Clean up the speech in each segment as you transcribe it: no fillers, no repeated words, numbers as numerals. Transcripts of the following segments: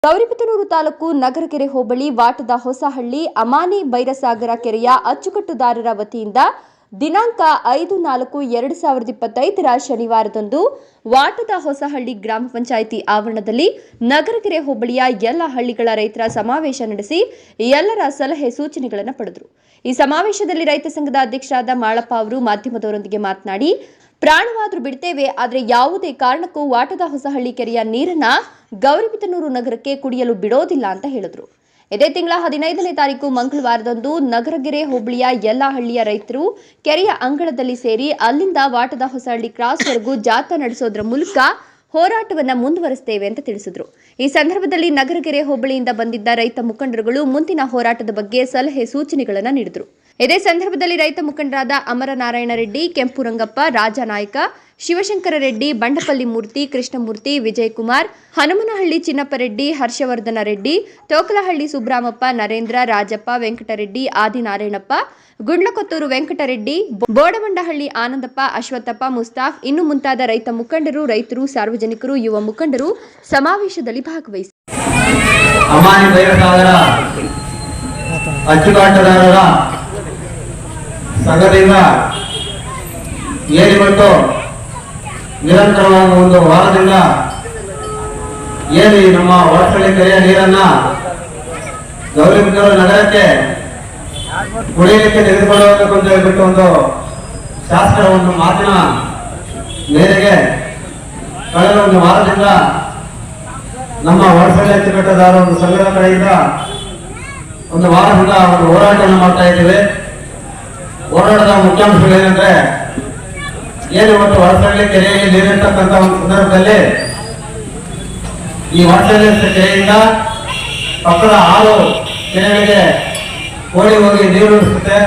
ಗೌರಿಬಿದನೂರು ತಾಲೂಕು ನಗರಕೆರೆ ಹೋಬಳಿ ವಾಟದ ಹೊಸಹಳ್ಳಿ ಅಮಾನಿ ಬೈರಸಾಗರ ಕೆರೆಯ ಅಚ್ಚುಕಟ್ಟುದಾರರ ವತಿಯಿಂದ ದಿನಾಂಕ 5/4/2025 ಶನಿವಾರದಂದು ವಾಟದ ಹೊಸಹಳ್ಳಿ ಗ್ರಾಮ ಪಂಚಾಯಿತಿ ಆವರಣದಲ್ಲಿ ನಗರಕೆರೆ ಹೋಬಳಿಯ ಎಲ್ಲ ಹಳ್ಳಿಗಳ ರೈತರ ಸಮಾವೇಶ ನಡೆಸಿ ಎಲ್ಲರ ಸಲಹೆ ಸೂಚನೆಗಳನ್ನು ಪಡೆದರು. ಈ ಸಮಾವೇಶದಲ್ಲಿ ರೈತ ಸಂಘದ ಅಧ್ಯಕ್ಷರಾದ ಮಾಳಪ್ಪ ಅವರು ಮಾಧ್ಯಮದವರೊಂದಿಗೆ ಮಾತನಾಡಿ, ಪ್ರಾಣವಾದರೂ ಬಿಡ್ತೇವೆ, ಆದರೆ ಯಾವುದೇ ಕಾರಣಕ್ಕೂ ವಾಟದ ಹೊಸಹಳ್ಳಿ ಕೆರೆಯ ನೀರನ್ನ ಗೌರಿಬಿದನೂರು ನಗರಕ್ಕೆ ಕುಡಿಯಲು ಬಿಡೋದಿಲ್ಲ ಅಂತ ಹೇಳಿದ್ರು. ಇದೇ ತಿಂಗಳ 15ನೇ ತಾರೀಕು ಮಂಗಳವಾರದಂದು ನಗರಗೆರೆ ಹೋಬಳಿಯ ಎಲ್ಲ ಹಳ್ಳಿಯ ರೈತರು ಕೆರೆಯ ಅಂಗಳದಲ್ಲಿ ಸೇರಿ ಅಲ್ಲಿಂದ ವಾಟದ ಹೊಸಹಳ್ಳಿ ಕ್ರಾಸ್ವರೆಗೂ ಜಾಥಾ ನಡೆಸೋದ್ರ ಮೂಲಕ ಹೋರಾಟವನ್ನು ಮುಂದುವರಿಸುತ್ತೇವೆ ಅಂತ ತಿಳಿಸಿದ್ರು. ಈ ಸಂದರ್ಭದಲ್ಲಿ ನಗರಗೆರೆ ಹೋಬಳಿಯಿಂದ ಬಂದಿದ್ದ ರೈತ ಮುಖಂಡರುಗಳು ಮುಂದಿನ ಹೋರಾಟದ ಬಗ್ಗೆ ಸಲಹೆ ಸೂಚನೆಗಳನ್ನು ನೀಡಿದರು. ಇದೇ ಸಂದರ್ಭದಲ್ಲಿ ರೈತ ಮುಖಂಡರಾದ ಅಮರನಾರಾಯಣ ರೆಡ್ಡಿ, ಕೆಂಪು ರಂಗಪ್ಪ, ರಾಜನಾಯಕ, ಶಿವಶಂಕರ ರೆಡ್ಡಿ, ಬಂಡಪಲ್ಲಿ ಮೂರ್ತಿ, ಕೃಷ್ಣಮೂರ್ತಿ, ವಿಜಯಕುಮಾರ್, ಹನುಮನಹಳ್ಳಿ ಚಿನ್ನಪ್ಪರೆಡ್ಡಿ, ಹರ್ಷವರ್ಧನ ರೆಡ್ಡಿ, ತೋಕಲಹಳ್ಳಿ ಸುಬ್ರಾಮಪ್ಪ, ನರೇಂದ್ರ, ರಾಜಪ್ಪ, ವೆಂಕಟರೆಡ್ಡಿ, ಆದಿನಾರಾಯಣಪ್ಪ, ಗುಂಡ್ಲಕೊತ್ತೂರು ವೆಂಕಟರೆಡ್ಡಿ, ಬೋಡವಂಡಹಳ್ಳಿ ಆನಂದಪ್ಪ, ಅಶ್ವತ್ಥಪ್ಪ, ಮುಸ್ತಾಫ್ ಇನ್ನು ಮುಂತಾದ ರೈತ ಮುಖಂಡರು, ರೈತರು, ಸಾರ್ವಜನಿಕರು, ಯುವ ಮುಖಂಡರು ಸಮಾವೇಶದಲ್ಲಿ ಭಾಗವಹಿಸಿದರು. ಸಂಘದಿಂದ ಏನಿವತ್ತು ನಿರಂತರವಾಗಿ ಒಂದು ವಾರದಿಂದ ಏನು ನಮ್ಮ ಹೊಸಹಳ್ಳಿ ಕೆರೆಯ ನೀರನ್ನ ಗೌರಿಬಿದನೂರು ನಗರಕ್ಕೆ ಕುಡಿಯಲಿಕ್ಕೆ ತೆಗೆದುಕೊಳ್ಳಬೇಕು ಅಂತ ಹೇಳ್ಬಿಟ್ಟು ಒಂದು ಶಾಸಕರ ಒಂದು ಮಾತಿನ ಮೇರೆಗೆ ಕಳೆದ ಒಂದು ವಾರದಿಂದ ನಮ್ಮ ಹೊಸಹಳ್ಳಿ ಅಚ್ಚುಕಟ್ಟುದಾರರ ಒಂದು ಸಂಘದ ಕಡೆಯಿಂದ ಒಂದು ವಾರದಿಂದ ಒಂದು ಹೋರಾಟವನ್ನು ಮಾಡ್ತಾ ಇದ್ದೇವೆ. ಹೋರಾಟದ ಮುಖ್ಯಾಂಶಗಳು ಏನಂದ್ರೆ, ಏನು ಇವತ್ತು ಹೊಸಹಳ್ಳಿ ಕೆರೆಯಲ್ಲಿ ನೀರಿರ್ತಕ್ಕಂಥ ಒಂದು ಸಂದರ್ಭದಲ್ಲಿ ಈ ಹೊಸಹಳ್ಳಿ ಕೆರೆಯಿಂದ ಪಕ್ಕದ 6 ಕೆರೆಗಳಿಗೆ ಕೋಡಿ ಹೋಗಿ ನೀರು ಉಳಿಸುತ್ತೆ.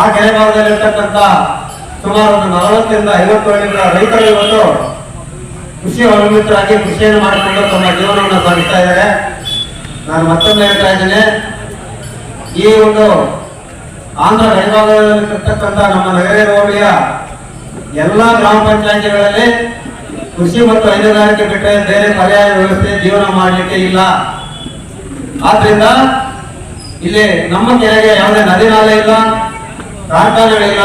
ಆ ಕೆರೆ ಭಾಗದಲ್ಲಿರ್ತಕ್ಕಂಥ ಸುಮಾರು ಒಂದು 40ರಿಂದ 50 ಹಳ್ಳಿಗಳ ರೈತರು ಇವತ್ತು ಕೃಷಿ ಅವಲಂಬಿತರಾಗಿ ಕೃಷಿಯನ್ನು ಮಾಡಿಕೊಂಡು ತಮ್ಮ ಜೀವನವನ್ನು ಸಾಗಿಸ್ತಾ ಇದ್ದಾರೆ. ನಾನು ಮತ್ತೊಮ್ಮೆ ಹೇಳ್ತಾ ಇದ್ದೇನೆ, ಈ ಒಂದು ಆಂಧ್ರ ಗಡಿಭಾಗದಲ್ಲಿರ್ತಕ್ಕಂಥ ನಮ್ಮ ನಗರ ಹೋಬಳಿಯ ಎಲ್ಲ ಗ್ರಾಮ ಪಂಚಾಯಿತಿಗಳಲ್ಲಿ ಕೃಷಿ ಮತ್ತು ಹೈನುಗಾರಿಕೆ ಬಿಟ್ಟರೆ ಬೇರೆ ಪರ್ಯಾಯ ವ್ಯವಸ್ಥೆ ಜೀವನ ಮಾಡಲಿಕ್ಕೆ ಇಲ್ಲ. ಆದ್ರಿಂದ ಇಲ್ಲಿ ನಮ್ಮ ಕೆರೆಗೆ ಯಾವುದೇ ನದಿ ನಾಲೆ ಇಲ್ಲ, ಕಾರ್ಖಾನೆಗಳಿಲ್ಲ.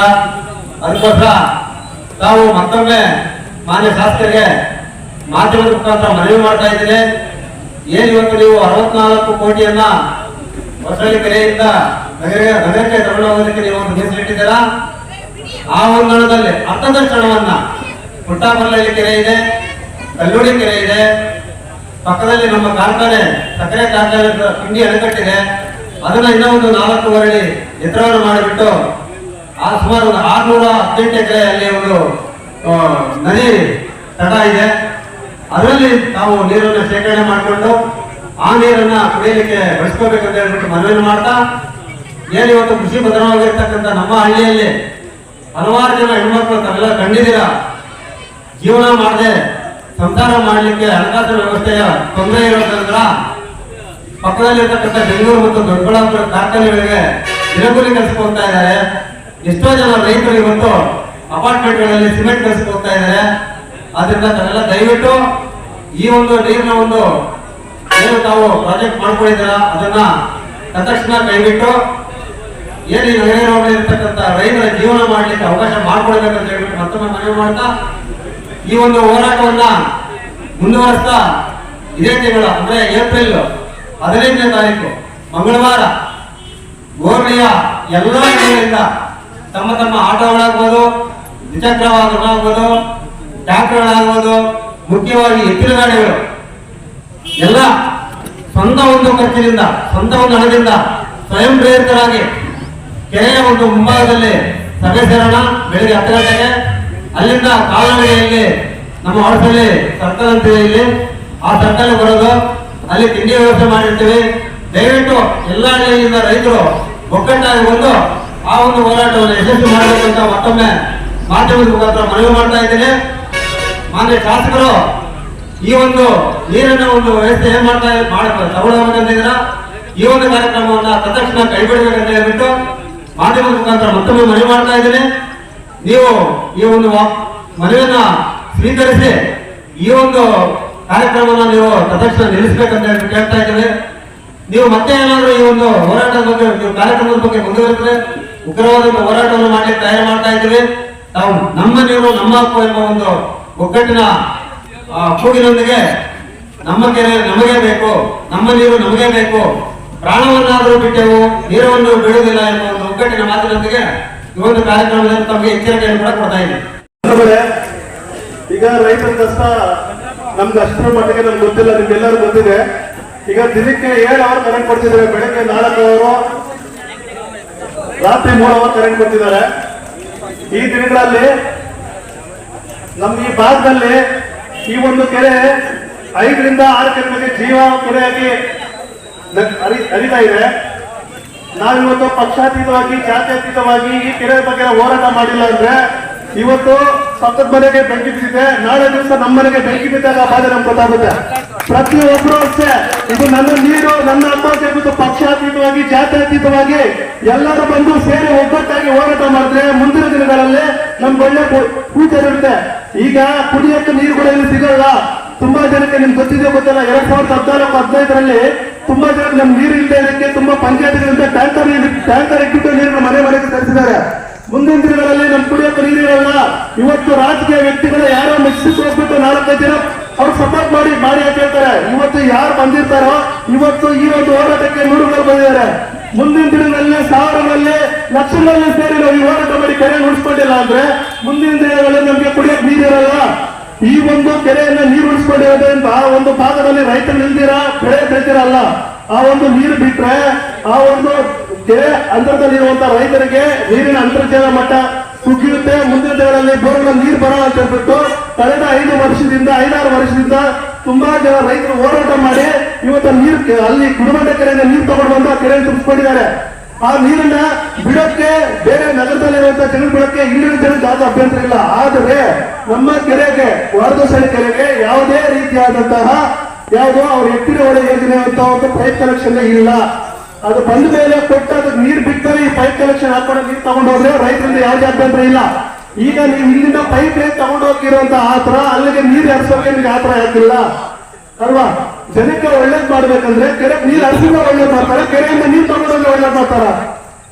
ಅದಕ್ಕೋಸ್ಕರ ನಾವು ಮತ್ತೊಮ್ಮೆ ಮಾನ್ಯ ಶಾಸಕರಿಗೆ ಮಾಧ್ಯಮದ ಮುಖಾಂತರ ಮನವಿ ಮಾಡ್ತಾ ಇದ್ದೇನೆ. ಏನಿವತ್ತು ನೀವು 64 ಕೋಟಿಯನ್ನ ಹೊಸಹಳ್ಳಿ ಕೆರೆಯಿಂದ ನಗರಕ್ಕೆ ತಗೊಂಡು ಹೋಗೋದಕ್ಕೆ ನೀವು ಒಂದು ಮೀಸಲಿಟ್ಟಿದ್ದೀರಾ. ಆ ಒಂದು ಹಣದಲ್ಲಿ ಅರ್ಧದಷ್ಟು ಹಣವನ್ನ ಪುಟ್ಟಪಲ್ಲಹಳ್ಳಿ ಕೆರೆ ಇದೆ, ಕಲ್ಲೂಡಿ ಕೆರೆ ಇದೆ, ಪಕ್ಕದಲ್ಲಿ ನಮ್ಮ ಕಾರ್ಖಾನೆ ಸಕ್ಕರೆ ಕಾರ್ಖಾನೆ ಕಿಂಡಿ ಅಣೆಕಟ್ಟಿದೆ, ಅದನ್ನ ಇನ್ನೂ ಒಂದು 4 ಅಡಿ ಎತ್ತರವನ್ನು ಮಾಡಿಬಿಟ್ಟು ಆ ಸುಮಾರು ಒಂದು 618 ಎಕರೆ ಅಲ್ಲಿ ಒಂದು ನದಿ ತಟ ಇದೆ. ಅದರಲ್ಲಿ ನಾವು ನೀರನ್ನು ಶೇಖರಣೆ ಮಾಡಿಕೊಂಡು ಆ ನೀರನ್ನ ಕುಡಿಯಲಿಕ್ಕೆ ಬಳಸ್ಕೋಬೇಕಂತ ಹೇಳ್ಬಿಟ್ಟು ಮನವಿಯನ್ನು ಮಾಡ್ತಾ, ಏನು ಇವತ್ತು ಕೃಷಿ ಬದಲಾಗಿರ್ತಕ್ಕಂಥ ನಮ್ಮ ಹಳ್ಳಿಯಲ್ಲಿ ಹಲವಾರು ಜನ ಹೆಣ್ಮಕ್ಳು ತಾವೆಲ್ಲ ಕಂಡಿದ್ದೀರ, ಜೀವನ ಮಾಡದೆ ಸಂಸಾರ ಮಾಡಲಿಕ್ಕೆ ಹಣಕಾಸಿನ ವ್ಯವಸ್ಥೆಯ ತೊಂದರೆ ಇರೋದ್ರಿಂದ ಪಕ್ಕದಲ್ಲಿರ್ತಕ್ಕಂಥ ಬೆಂಗಳೂರು ಮತ್ತು ದೊಡ್ಡಬಳ್ಳಾಪುರ ಕಾರ್ಖಾನೆಗಳಿಗೆ ದಿನಗೂಲಿ ಕೆಲಸಕ್ಕೆ ಹೋಗ್ತಾ ಇದ್ದಾರೆ. ಎಷ್ಟೋ ಜನ ರೈತರು ಇವತ್ತು ಅಪಾರ್ಟ್ಮೆಂಟ್ಗಳಲ್ಲಿ ಸಿಮೆಂಟ್ ಕೆಲಸಕ್ಕೆ ಹೋಗ್ತಾ ಇದ್ದಾರೆ. ಆದ್ರಿಂದ ತಾವೆಲ್ಲ ದಯವಿಟ್ಟು ಈ ಒಂದು ನೀರಿನ ಒಂದು ಏನು ತಾವು ಪ್ರಾಜೆಕ್ಟ್ ಮಾಡ್ಕೊಂಡಿದ್ದೀರ ಅದನ್ನ ತಕ್ಷಣ ಕೈಬಿಟ್ಟು ಏನು ನಗರ ಇರ್ತಕ್ಕಂಥ ರೈತರ ಜೀವನ ಮಾಡ್ಲಿಕ್ಕೆ ಅವಕಾಶ ಮಾಡ್ಕೊಳ್ಬೇಕಂತ ಹೇಳ್ಬಿಟ್ಟು ಮತ್ತೊಮ್ಮೆ ಮನವಿ ಮಾಡ್ತಾ ಈ ಒಂದು ಹೋರಾಟವನ್ನ ಮುಂದುವರಿಸ್ತಾ ಇದೇ ತಿಂಗಳ ಅಂದ್ರೆ ಏಪ್ರಿಲ್ 15ನೇ ತಾರೀಕು ಮಂಗಳವಾರ ಹೋಬಳಿಯ ಎಲ್ಲ ಹಳ್ಳಿಗಳಿಂದ ತಮ್ಮ ತಮ್ಮ ಆಟೋಗಳಾಗ್ಬೋದು, ದ್ವಿಚಕ್ರ ವಾಹನಗಳಾಗ್ಬೋದು, ಟ್ರ್ಯಾಕ್ಟರ್ಗಳಾಗ್ಬೋದು, ಮುಖ್ಯವಾಗಿ ಎತ್ತಿನ ಗಾಡಿಗಳು ಎಲ್ಲ ಸ್ವಂತ ಒಂದು ಖರ್ಚಿನಿಂದ, ಸ್ವಂತ ಒಂದು ಹಣದಿಂದ ಸ್ವಯಂ ಪ್ರೇರಿತರಾಗಿ ಕೆರೆಯ ಒಂದು ಮುಂಭಾಗದಲ್ಲಿ ಸಭೆ ಸೇರೋಣ. ಬೆಳಿಗ್ಗೆ 10 ಗಂಟೆಗೆ ಅಲ್ಲಿಂದ ಕಾಲ್ನಡಿಗೆಯಲ್ಲಿ ನಮ್ಮ ಹೊಸಹಳ್ಳಿ ಸರ್ಕಲ್ ಅಂತಿದೆ, ಇಲ್ಲಿ ಆ ಸರ್ಕಲ್ ಬರೋದು, ಅಲ್ಲಿ ತಿಂಡಿ ವ್ಯವಸ್ಥೆ ಮಾಡಿರ್ತೀವಿ. ದಯವಿಟ್ಟು ಎಲ್ಲ ಹಳ್ಳಿಯಿಂದ ರೈತರು ಒಗ್ಗಟ್ಟಾಗಿ ಬಂದು ಆ ಒಂದು ಹೋರಾಟವನ್ನು ಯಶಸ್ವಿ ಮಾಡಬೇಕಂತ ಮತ್ತೊಮ್ಮೆ ಮಾಧ್ಯಮದ ಮುಖಾಂತರ ಮನವಿ ಮಾಡ್ತಾ ಇದ್ದೇನೆ. ಮಾನ್ಯ ಶಾಸಕರು ಈ ಒಂದು ನೀರಿನ ಒಂದು ವ್ಯವಸ್ಥೆ ಏನ್ ತಗೊಳ್ಳಬೇಕಂತಿದ್ದೀರ, ಈ ಒಂದು ಕಾರ್ಯಕ್ರಮವನ್ನ ತಕ್ಷಣ ಕೈಬಿಡಬೇಕಂತ ಹೇಳ್ಬಿಟ್ಟು ಮಾಧ್ಯಮದ ಮುಖಾಂತರ ಮತ್ತೊಮ್ಮೆ ಮನವಿ ಮಾಡ್ತಾ ಇದ್ದೇನೆ. ನೀವು ಈ ಒಂದು ಮನವಿಯನ್ನ ಸ್ವೀಕರಿಸಿ ಈ ಒಂದು ಕಾರ್ಯಕ್ರಮನ ನೀವು ತಕ್ಷಣ ನಿಲ್ಲಿಸ್ಬೇಕಂತ ಹೇಳಿ ಕೇಳ್ತಾ ಇದ್ದೀವಿ. ನೀವು ಮತ್ತೆ ಏನಾದರೂ ಈ ಒಂದು ಹೋರಾಟದ ಬಗ್ಗೆ, ನೀವು ಕಾರ್ಯಕ್ರಮದ ಬಗ್ಗೆ ಮುಂದುವರೆದ್ರೆ ಉಗ್ರವಾದ ಹೋರಾಟವನ್ನು ಮಾಡಲಿಕ್ಕೆ ತಯಾರು ಮಾಡ್ತಾ ಇದ್ದೀವಿ. ನಾವು ನಮ್ಮ ನೀರು ನಮ್ಮ ಹಕ್ಕು ಎಂಬ ಒಂದು ಒಗ್ಗಟ್ಟಿನ ಕೂಗಿನೊಂದಿಗೆ ನಮ್ಮ ಕೆರೆ ನಮಗೆ ಬೇಕು, ನಮ್ಮ ನೀರು ನಮಗೆ ಬೇಕು, ಪ್ರಾಣವನ್ನಾದರೂ ಬಿಟ್ಟೆವು, ನೀರನ್ನು ಬಿಡುವುದಿಲ್ಲ ಎಂಬ ಒಂದು ಒಗ್ಗಟ್ಟಿನ ಮಾತಿನೊಂದಿಗೆ ಈ ಒಂದು ಕಾರ್ಯಕ್ರಮದಲ್ಲಿ ತಮಗೆ ಎಚ್ಚರಿಕೆಯನ್ನು ಕೂಡ ಕೊಡ್ತಾ ಇದ್ದೀವಿ. ಈಗ ರೈತರ ಕಷ್ಟ ನಮ್ಗೆ ಅಷ್ಟರ ಮಟ್ಟಿಗೆ ನಮ್ಗೆ ಗೊತ್ತಿಲ್ಲ, ನಿಮ್ಗೆಲ್ಲರೂ ಗೊತ್ತಿದೆ. ಈಗ ದಿನಕ್ಕೆ 7 ಅವರ್ ಕರೆಂಟ್ ಕೊಡ್ತಿದ್ದಾರೆ, ಬೆಳಗ್ಗೆ 4 ಅವರು, ರಾತ್ರಿ 3 ಅವರ್ ಕರೆಂಟ್ ಕೊಡ್ತಿದ್ದಾರೆ. ಈ ದಿನಗಳಲ್ಲಿ ನಮ್ಮ ಈ ಭಾಗದಲ್ಲಿ ಈ ಒಂದು ಕೆರೆ 5 ರಿಂದ 6 ಕೆರೆಗಳಿಗೆ ಜೀವ ಕೆರೆಯಾಗಿ ಹರಿತಾ ಇದೆ. ನಾವಿವತ್ತು ಪಕ್ಷಾತೀತವಾಗಿ ಜಾತ್ಯತೀತವಾಗಿ ಈ ಕೆರೆ ಬಗ್ಗೆ ಹೋರಾಟ ಮಾಡಿಲ್ಲ ಅಂದ್ರೆ ಇವತ್ತು ಪಕ್ಕದ ಮನೆಗೆ ಬೆಂಕಿ ಬಿದ್ದಿದೆ, ನಾಳೆ ದಿವಸ ನಮ್ಮ ಮನೆಗೆ ಬೆಂಕಿ ಬಿದ್ದಾಗ ಬಾಧೆ ನಮ್ಗೆ ಗೊತ್ತಾಗುತ್ತೆ. ಪ್ರತಿಯೊಬ್ಬರು ಅಷ್ಟೇ, ಇದು ನನ್ನ ನೀರು ನನ್ನ ಹಬ್ಬ ಅಂತ ಪಕ್ಷಾತೀತವಾಗಿ ಜಾತ್ಯತೀತವಾಗಿ ಎಲ್ಲರೂ ಬಂದು ಸೇರಿ ಒಗ್ಗಟ್ಟಾಗಿ ಹೋರಾಟ ಮಾಡಿದ್ರೆ ಮುಂದಿನ ದಿನಗಳಲ್ಲಿ ನಮ್ಗೆ ಒಳ್ಳೆ ಫ್ಯೂಚರ್ ಇರುತ್ತೆ. ಈಗ ಕುಡಿಯಕ್ಕೆ ನೀರು ಕೂಡ ಇಲ್ಲಿ ಸಿಗಲ್ಲ. ತುಂಬಾ ಜನಕ್ಕೆ ನಿಮ್ಗೆ ಗೊತ್ತಿದೆ ಗೊತ್ತಿಲ್ಲ, 2014-15ರಲ್ಲಿ ತುಂಬಾ ಜನಕ್ಕೆ ನಮ್ಗೆ ನೀರು ಇಲ್ಲದೆ ಇದಕ್ಕೆ ತುಂಬಾ ಪಂಚಾಯತ್ಗಳಿಂದ ಟ್ಯಾಂಕರ್ ಇಟ್ಬಿಟ್ಟು ನೀರನ್ನು ಮನೆ ಮನೆಗೆ ತರಿಸಿದ್ದಾರೆ. ಮುಂದಿನ ದಿನಗಳಲ್ಲಿ ನಮ್ ಕುಡಿಯೋಕೆ ನೀರಿರಲ್ಲ. ಇವತ್ತು ರಾಜಕೀಯ ವ್ಯಕ್ತಿಗಳು ಯಾರೋ ಮೆಕ್ಸಿಕ್ ಹೋಗ್ಬಿಟ್ಟು 4-5 ಜನ ಅವ್ರು ಸಪೋರ್ಟ್ ಮಾಡಿ ಅಂತ ಹೇಳ್ತಾರೆ. ಇವತ್ತು ಯಾರು ಬಂದಿರ್ತಾರೋ ಇವತ್ತು ಈ ಒಂದು ಹೋರಾಟಕ್ಕೆ ನೂರುಗಳು ಬಂದಿದ್ದಾರೆ. ಮುಂದಿನ ದಿನಗಳಲ್ಲಿ ಸಾವಿರಗಳಲ್ಲಿ ಲಕ್ಷಗಳಲ್ಲಿ ಸೇರಿ ನಾವು ಈ ಹೋರಾಟ ಮಾಡಿ ಕೆರೆ ಉಳಿಸ್ಕೊಂಡಿಲ್ಲ ಅಂದ್ರೆ ಮುಂದಿನ ದಿನಗಳಲ್ಲಿ ನಮ್ಗೆ ಕುಡಿಯೋಕೆ ನೀರಿರಲ್ಲ. ಈ ಒಂದು ಕೆರೆಯನ್ನ ನೀರು ಉಳಿಸ್ಕೊಂಡಿರೋದ್ರಿಂದ ಆ ಒಂದು ಭಾಗದಲ್ಲಿ ರೈತರು ನಿಲ್ದಿರಾ ಬೆಳೆ ಬೆಳೆದಿರಲ್ಲ. ಆ ಒಂದು ನೀರು ಬಿಟ್ರೆ ಆ ಒಂದು ಕೆರೆ ಅಂತರದಲ್ಲಿರುವಂತ ರೈತರಿಗೆ ನೀರಿನ ಅಂತರ್ಜಲ ಮಟ್ಟ ಕುಗ್ಗಿರುತ್ತೆ. ಮುಂದಿನ ದಿನಗಳಲ್ಲಿ ಬೋರ್ಗಳ ನೀರು ಬರಲ್ಲ ಅಂತ ಹೇಳ್ಬಿಟ್ಟು ಕಳೆದ 5 ವರ್ಷದಿಂದ 5-6 ವರ್ಷದಿಂದ ತುಂಬಾ ಜನ ರೈತರು ಹೋರಾಟ ಮಾಡಿ ಇವತ್ತು ನೀರು ಅಲ್ಲಿ ಗುಣಮಟ್ಟ ಕೆರೆಯಿಂದ ನೀರು ತಗೊಂಡು ಬಂದು ಆ ಕೆರೆ ತುಂಬಿಸ್ಕೊಂಡಿದ್ದಾರೆ. ಆ ನೀರನ್ನ ಬಿಡೋಕ್ಕೆ ಬೇರೆ ನಗರದಲ್ಲಿರುವಂತಹ ಜನರು ಬಿಡೋಕ್ಕೆ ಇಲ್ಲಿನ ಜನಕ್ಕೆ ಯಾವ್ದು ಅಭ್ಯಂತರ ಇಲ್ಲ. ಆದರೆ ನಮ್ಮ ಕೆರೆಗೆ ವಾರದೋಸಳಿ ಕೆರೆಗೆ ಯಾವುದೇ ರೀತಿಯಾದಂತಹ ಯಾವುದೋ ಅವ್ರ ಎತ್ತಿನ ಹೊಳೆ ಯೋಜನೆ ಅಂತ ಒಂದು ಪೈಪ್ ಕನೆಕ್ಷನ್ ಇಲ್ಲ. ಅದು ಬಂದ ಮೇಲೆ ಕೊಟ್ಟು ಅದಕ್ಕೆ ನೀರು ಬಿಟ್ಟರೆ ಈ ಪೈಪ್ ಕನೆಕ್ಷನ್ ಹಾಕೊಂಡು ನೀರು ತಗೊಂಡು ಹೋದ್ರೆ ರೈತರಿಂದ ಯಾವುದೇ ಅಭ್ಯಂತರ ಇಲ್ಲ. ಈಗ ನೀವು ಇಲ್ಲಿಂದ ಪೈಪ್ ಲೈನ್ ತಗೊಂಡು ಹೋಗಿರುವಂತ ಆತರ ಅಲ್ಲಿಗೆ ನೀರು ಹರಿಸೋಕೆ ನಿಮ್ಗೆ ಆತರ ಯಾಕಿಲ್ಲ ಅಲ್ವಾ? ಜನಕ್ಕೆ ಒಳ್ಳೇದ್ ಮಾಡ್ಬೇಕಂದ್ರೆ ಕೆರೆ ನೀರು ಹರಿಸಿದ್ರೆ ಒಳ್ಳೇದ್ ಮಾಡ್ತಾರೆ, ಕೆರೆಯಿಂದ ನೀರು ತಗೊಂಡೋಗಿ ಒಳ್ಳೇದ್ ಮಾಡ್ತಾರ.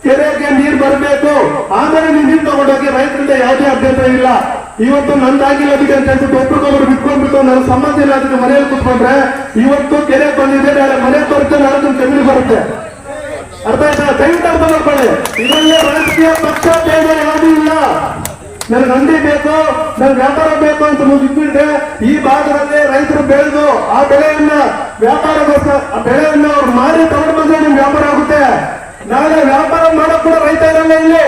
ಕೆರೆಗೆ ನೀರು ಬರಬೇಕು, ಆಮೇಲೆ ನೀವು ನೀರು ತಗೊಂಡೋಗಿ ರೈತರಿಂದ ಯಾವುದೇ ಅಭ್ಯಂತರ ಇಲ್ಲ. ಇವತ್ತು ನಂದಾಗಿಲ್ಲ ಬಿಡಿ ಅಂತ ಹೇಳ್ಬಿಟ್ಟು ಒಬ್ರಿಗೊಬ್ರು ಬಿಟ್ಕೊಂಡ್ಬಿಟ್ಟು ನನ್ನ ಸಂಬಂಧ ಇಲ್ಲ ಅದಕ್ಕೆ ಮನೆಯಲ್ಲಿ ಕುತ್ಕೊಂಡ್ರೆ ಇವತ್ತು ಕೆರೆ ಬಂದಿದೆ, ನಾಳೆ ಮನೆ ಬರುತ್ತೆ, ನಾಳೆ ಜಮೀನು ಬರುತ್ತೆ. ಅರ್ಥ ಆಯ್ತಾ? ದಯವಿಟ್ಟು ಅರ್ಥ ಮಾಡ್ಕೊಳ್ಳಿ. ಇದರಲ್ಲಿ ರಾಜಕೀಯ ಪಕ್ಷ ಭೇದ ಯಾವುದೂ ಇಲ್ಲ. ನನ್ಗೆ ಅಂಗಡಿ ಬೇಕು, ನನ್ಗೆ ವ್ಯಾಪಾರ ಬೇಕು ಅಂತ ಮುಗಿದ್ಬಿಟ್ರೆ ಈ ಭಾಗದಲ್ಲಿ ರೈತರು ಬೆಳೆದು ಆ ಬೆಳೆಯನ್ನ ವ್ಯಾಪಾರಗೋಸ್ಕರ ಆ ಬೆಳೆಯನ್ನ ಅವ್ರು ಮಾರಿ ತಗೊಂಡು ಬಂದ್ರೆ ನಿಮ್ಗೆ ವ್ಯಾಪಾರ ಆಗುತ್ತೆ. ನಾಳೆ ವ್ಯಾಪಾರ ಮಾಡಕ್ ಕೂಡ ರೈತ ಇರಲ್ಲ ಇಲ್ಲಿ.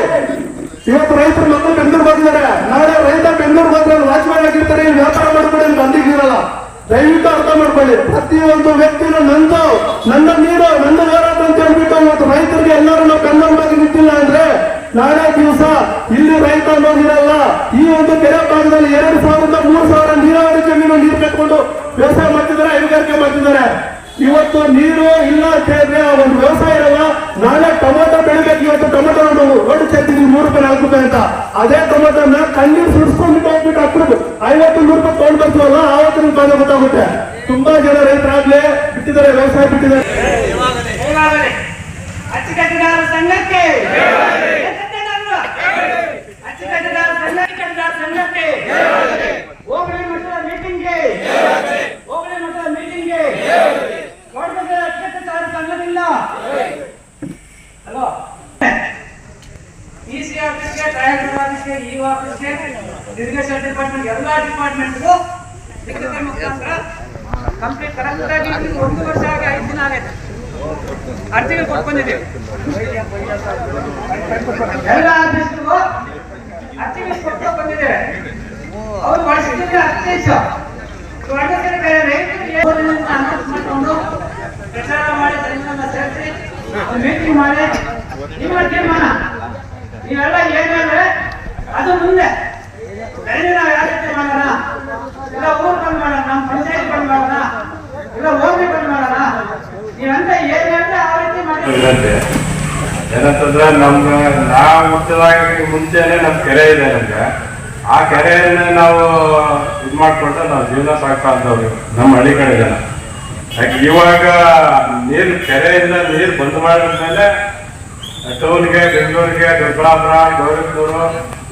ಇವತ್ತು ರೈತರು ಮಕ್ಕಳು ಬೆಂಗಳೂರು ಬಂದಿದ್ದಾರೆ, ನಾಳೆ ರೈತ ಬೆಂಗಳೂರು ಬಂದ್ರೆ ವಾಚ್ಮ್ಯಾನ್ ಆಗಿರ್ತಾರೆ, ವ್ಯಾಪಾರ ಮಾಡ್ಕೊಂಡು ನಿಮ್ಗೆ ಅಂದಿಗಿರಲ್ಲ. ದಯವಿಟ್ಟು ಅರ್ಥ ಮಾಡ್ಕೊಳ್ಳಿ. ಪ್ರತಿಯೊಂದು ವ್ಯಕ್ತಿನೂ ನನ್ನ ನೀರು ನನ್ನ ಹೋರಾಟ ಅಂತ ಹೇಳ್ಬಿಟ್ಟು ಇವತ್ತು ರೈತರಿಗೆ ಎಲ್ಲರೂ ನಾವು ಕನ್ನಡವಾಗಿ ನಿಂತಿಲ್ಲ ಅಂದ್ರೆ ನಾಳೆ ದಿವಸ ಇಲ್ಲಿ ರೈತ ಅನ್ನೋದಿರಲ್ಲ. ಈ ಒಂದು ಕೆರೆ ಭಾಗದಲ್ಲಿ 2,000-3,000 ನೀರಾವರಿ ಜಮೀನು ನೀರು ಕಟ್ಕೊಂಡು ವ್ಯವಸಾಯ ಮಾಡ್ತಿದ್ದಾರೆ, ಹೈನುಗಾರಿಕೆ ಮಾಡ್ತಿದ್ದಾರೆ. ಇವತ್ತು ನೀರು ಇಲ್ಲ ಅಂತ ಹೇಳಿದ್ರೆ ಆ ಒಂದು ವ್ಯವಸಾಯ ಇರಲ್ಲ. ನಾಳೆ ಟೊಮೊಟೊ ಬೆಳಿಬೇಕು, ಇವತ್ತು ಟೊಮೊಟೊ ರೋಡ್ ಸೇರ್ತಿದ್ವಿ 3 ರೂಪಾಯಿ 4 ರೂಪಾಯಿ ಅಂತ. ಅದೇ ಟೊಮೊಟೊನ ಕಣ್ಣೀರು ಸುಡಿಸ್ಕೊಂಡ್ಬಿಟ್ಟು ಹೋಗ್ಬಿಟ್ಟು ಹಾಕ್ಬಿಟ್ಟು 50-100 ರೂಪಾಯಿ ತಗೊಂಡು ಬರ್ತೀವಲ್ಲ ಆವತ್ತಿನ ಬಾಧ ಗೊತ್ತಾಗುತ್ತೆ. ತುಂಬಾ ಜನ ರೈತರಾಗ್ಲೇ ಬಿಟ್ಟಿದ್ದಾರೆ, ವ್ಯವಸಾಯ ಬಿಟ್ಟಿದ್ದಾರೆ. ಅಚ್ಚುಕಟ್ಟುಗಾರ ಸಂಘಕ್ಕೆ ಸಂಘಕ್ಕೆ ಹೋಬಳಿ ಮಟ್ಟದ ಮೀಟಿಂಗ್ಗೆ ಅಚ್ಚುಕಟ್ಟುಗಾರ ಸಂಘದಿಂದ ಹಲೋ ಪಿಸಿ ಆಫೀಸ್ಗೆ, ಟ್ರೈಬಲ್ ಆಫೀಸ್ಗೆ, ಇ ಆಫೀಸ್ಗೆ, ಇರಿಗೇಷನ್ ಡಿಪಾರ್ಟ್ಮೆಂಟ್ ಎಲ್ಲಾ ಡಿಪಾರ್ಟ್ಮೆಂಟ್ಗೂ ಲಿಖಿತ ಮುಖಾಂತರ ಕಂಪ್ಲೀಟ್ ಕರೆಕ್ಟ್ ಆಗಿ 1 ವರ್ಷ ಆಗಿ 5 ದಿನ ಆಗೈತೆ ಅರ್ಜಿಗಳು ಕೊಟ್ಕೊಂಡಿದ್ದೀವಿ. ಎಲ್ಲ ಆಫೀಸ್ಗೂ ಅರ್ಜಿಗಳು ಕೊಟ್ಟು ಬಂದಿದ್ದೇವೆ. ಅವರು ವರ್ಷಕ್ಕೆ 15 ಮಾಡಿಕೊಂಡು ಪ್ರಚಾರ ಮಾಡಿ ಜನರನ್ನ ಸೇರಿಸಿ ಮೀಟಿಂಗ್ ಮಾಡಿ ನಿಮ್ಮ ತೀರ್ಮಾನ ನೀವೆಲ್ಲ ಏನಂದ್ರೆ ಅದು ಮುಂದೆ ನಾವು ಯಾವ ರೀತಿ ಮಾಡೋಣ, ಇಲ್ಲ ಊರ್ ಬಂದ್ ಮಾಡೋಣ, ನಮ್ಮ ಪಂಚಾಯತ್ ಬಂದ್ ಮಾಡೋಣ, ಇಲ್ಲ ಹೋಗಿ ಬಂದ್ ಮಾಡೋಣ, ನೀವಂತ ಏನಂದ್ರೆ ಆ ರೀತಿ ಮಾಡಿ. ಏನಂತಂದ್ರೆ ನಮ್ಗೆ ನಾವು ಮುಂಚೆನೆ ನಮ್ ಕೆರೆ ಇದೆ. ನಮ್ಗೆ ಆ ಕೆರೆಯನ್ನ ನಾವು ಇದು ಮಾಡ್ಕೊಂಡ್ರೆ ನಾವು ಜೀವನ ಸಾಗ್ತಾ ಅಂತವ್ರಿ ನಮ್ಮ ಹಳ್ಳಿ ಕಡೆ ಜನ. ಯಾಕೆ ಇವಾಗ ಕೆರೆಯಿಂದ ನೀರು ಬಂದ್ ಮಾಡಿದ್ಮೇಲೆ ಟೌನ್ಗೆ, ಬೆಂಗಳೂರಿಗೆ, ದೊಡ್ಡಬಳ್ಳಾಪುರ, ಗೌರಿಬಿದೂರು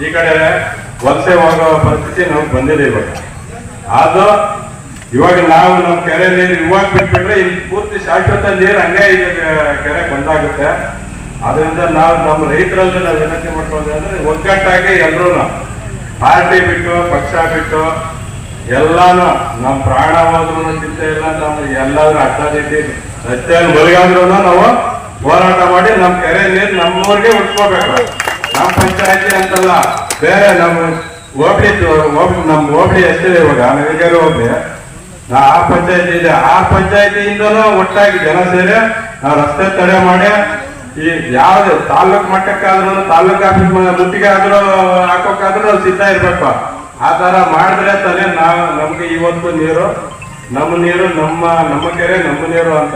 ಈ ಕಡೆ ವಲಸೆ ಹೋಗೋ ಪರಿಸ್ಥಿತಿ ನಮ್ಗೆ ಬಂದಿದೆ ಇವಾಗ. ಅದು ಇವಾಗ ನಾವು ನಮ್ಮ ಕೆರೆ ನೀರು ಇವಾಗ ಬಿಟ್ಬಿಟ್ರೆ ಇಲ್ಲಿ ಪೂರ್ತಿ ಶಾಶ್ವತ ನೀರು ಹಂಗೆ ಈಗ ಕೆರೆ ಬಂದಾಗುತ್ತೆ. ಅದರಿಂದ ನಾವು ನಮ್ಮ ರೈತರಲ್ಲಿ ನಾವು ವಿನಂತಿ ಮಾಡ್ಕೊಂಡ್ರೆ ಅಂದ್ರೆ ಒಗ್ಗಟ್ಟಾಗಿ ಎಲ್ಲರೂ ಪಾರ್ಟಿ ಬಿಟ್ಟು, ಪಕ್ಷ ಬಿಟ್ಟು ಎಲ್ಲಾನು ನಮ್ಮ ಪ್ರಾಣ ಹೋದ್ರು ಚಿಂತೆ ಇಲ್ಲ, ನಮ್ಗೆ ಎಲ್ಲಾದ್ರೂ ಅಡ್ಡಾದಿದ್ದಿ ರಸ್ತೆಯಲ್ಲಿ ಮಲಗಾದ್ರೂ ನಾವು ಹೋರಾಟ ಮಾಡಿ ನಮ್ಮ ಕೆರೆ ನೀರು ನಮ್ಮೂರಿಗೆ ಉಟ್ಕೋಬೇಕು. ನಮ್ಮ ಪಂಚಾಯತಿ ಅಂತಲ್ಲ, ಬೇರೆ ನಮ್ಮ ಹೋಬಳಿ ನಮ್ಮ ಹೋಬಳಿ ಎಷ್ಟಿದೆ ಇವಾಗ ನಗರ ಹೋಬಳಿ, ಆ ಪಂಚಾಯತಿ ಇದೆ. ಆ ಪಂಚಾಯತಿಯಿಂದನೂ ಒಟ್ಟಾಗಿ ಜನ ಸೇರಿ ನಾವು ರಸ್ತೆ ತಡೆ ಮಾಡಿ ಈ ಯಾವ್ದು ತಾಲೂಕ್ ಮಟ್ಟಕ್ಕಾದ್ರೂ, ತಾಲೂಕ್ ಆಫೀಸ್ ಮುತ್ತಿಗೆ ಆದ್ರೂ ಹಾಕೋಕ್ಕಾದ್ರೂ ನಾವು ಸಿದ್ಧ ಇರ್ಬೇಕು. ಆ ತರ ಮಾಡಿದ್ರೆ ತಾನೇ ನಮ್ಗೆ ಇವತ್ತು ನೀರು, ನಮ್ಮ ಕೆರೆ ನಮ್ಮ ನೀರು ಅಂತ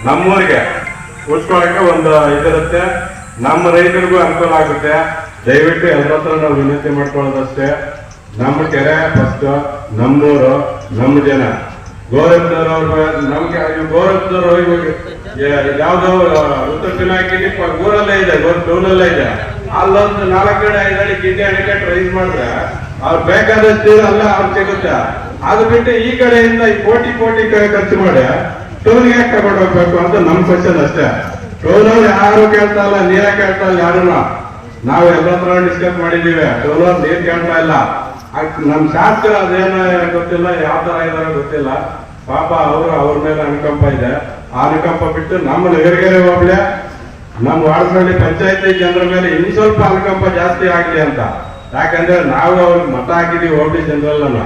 ನಮ್ಮೂರಿಗೆ ಉಳಿಸ್ಕೊಳಕ್ಕೆ ಒಂದು ಇದಿರುತ್ತೆ. ನಮ್ಮ ರೈತರಿಗೂ ಅನುಕೂಲ ಆಗುತ್ತೆ. ದಯವಿಟ್ಟು ಎಲ್ಲರ ಹತ್ರ ನಾವು ವಿನಂತಿ ಮಾಡ್ಕೊಳ್ಳೋದಷ್ಟೇ, ನಮ್ಮ ಕೆರೆ ಫಸ್ಟ್, ನಮ್ಮೂರು, ನಮ್ಮ ಜನ. ಗೌರವದವ್ರು ನಮ್ಗೆ ಗೌರವದವ್ರು ಇವಾಗ ಯಾವ್ದೋ ಉತ್ತರ ಪಿನಾಕಿನಿ ಊರಲ್ಲೇ ಇದೆ, ಟೌನಲ್ಲೇ ಇದೆ. ಅಲ್ಲೊಂದು 4 ಅಡಿ 5 ಅಡಿ ಗಿಡ್ಡೆ ಅಣೆಕಟ್ಟು ರೈಸ್ ಮಾಡಿದ್ರೆ ಅವ್ರು ಬೇಕಾದಷ್ಟು ಅಲ್ಲ ಅವ್ರು ಸಿಗುತ್ತೆ. ಅದು ಬಿಟ್ಟು ಈ ಕಡೆಯಿಂದ ಕೋಟಿ ಖರ್ಚು ಮಾಡಿ ಟೌನ್ಗೆ ಯಾಕೆ ತಗೊಂಡು ಹೋಗ್ಬೇಕು ಅಂತ ನಮ್ ಕ್ವಶನ್ ಅಷ್ಟೇ. ಟೌನವ್ರು ಯಾರು ಕೇಳ್ತಾ ಇಲ್ಲ, ನೀರೇ ಕೇಳ್ತಾ ಇಲ್ಲ ಯಾರನ್ನ. ನಾವು ಎಲ್ಲ ತರ ಡಿಸ್ಕಸ್ ಮಾಡಿದೀವಿ, ಟೌನವ್ರು ನೀರ್ ಕೇಳ್ತಾ ಇಲ್ಲ. ನಮ್ ಶಾಸಕರು ಅದೇನೋ ಗೊತ್ತಿಲ್ಲ, ಯಾವ ತರ ಇದಾರೋ ಗೊತ್ತಿಲ್ಲ. ಪಾಪ ಅವ್ರ ಮೇಲೆ ಅನುಕಂಪ ಇದೆ. ಆ ಅನುಕಂಪ ಬಿಟ್ಟು ನಮ್ಮ ನಗರಗೆರೆ ಹೋಗ್ಲಿ, ನಮ್ಮ ವಾರ್ಡ್ನಲ್ಲಿ ಪಂಚಾಯತಿ ಜನರ ಮೇಲೆ ಇನ್ನು ಸ್ವಲ್ಪ ಅನುಕಂಪ ಜಾಸ್ತಿ ಆಗ್ಲಿ ಅಂತ. ಯಾಕಂದ್ರೆ ನಾವು ಅವ್ರಿಗೆ ಮತ ಹಾಕಿದೀವಿ ಹೋಬಳಿ ಜನರಲ್ಲ.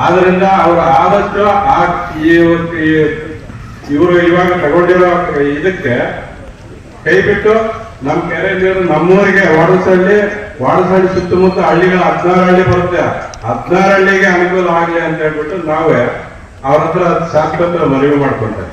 ಆದ್ರಿಂದ ಅವ್ರು ಆದಷ್ಟು ಇವರು ಇವಾಗ ತಗೊಂಡಿರೋ ಇದಕ್ಕೆ ಕೈ ಬಿಟ್ಟು ನಮ್ಮ ಕೆರೆ ನೀರು ನಮ್ಮೂರಿಗೆ ವಾಡಸಳ್ಳಿ ಸುತ್ತಮುತ್ತ ಹಳ್ಳಿಗಳ 16 ಹಳ್ಳಿ ಬರುತ್ತೆ, 16 ಹಳ್ಳಿಗೆ ಅನುಕೂಲ ಆಗ್ಲಿ ಅಂತ ಹೇಳ್ಬಿಟ್ಟು ನಾವೇ ಅವ್ರ ಹತ್ರ ಶಾಸಕರ ಮನವಿ ಮಾಡ್ಕೊಂತೇವೆ.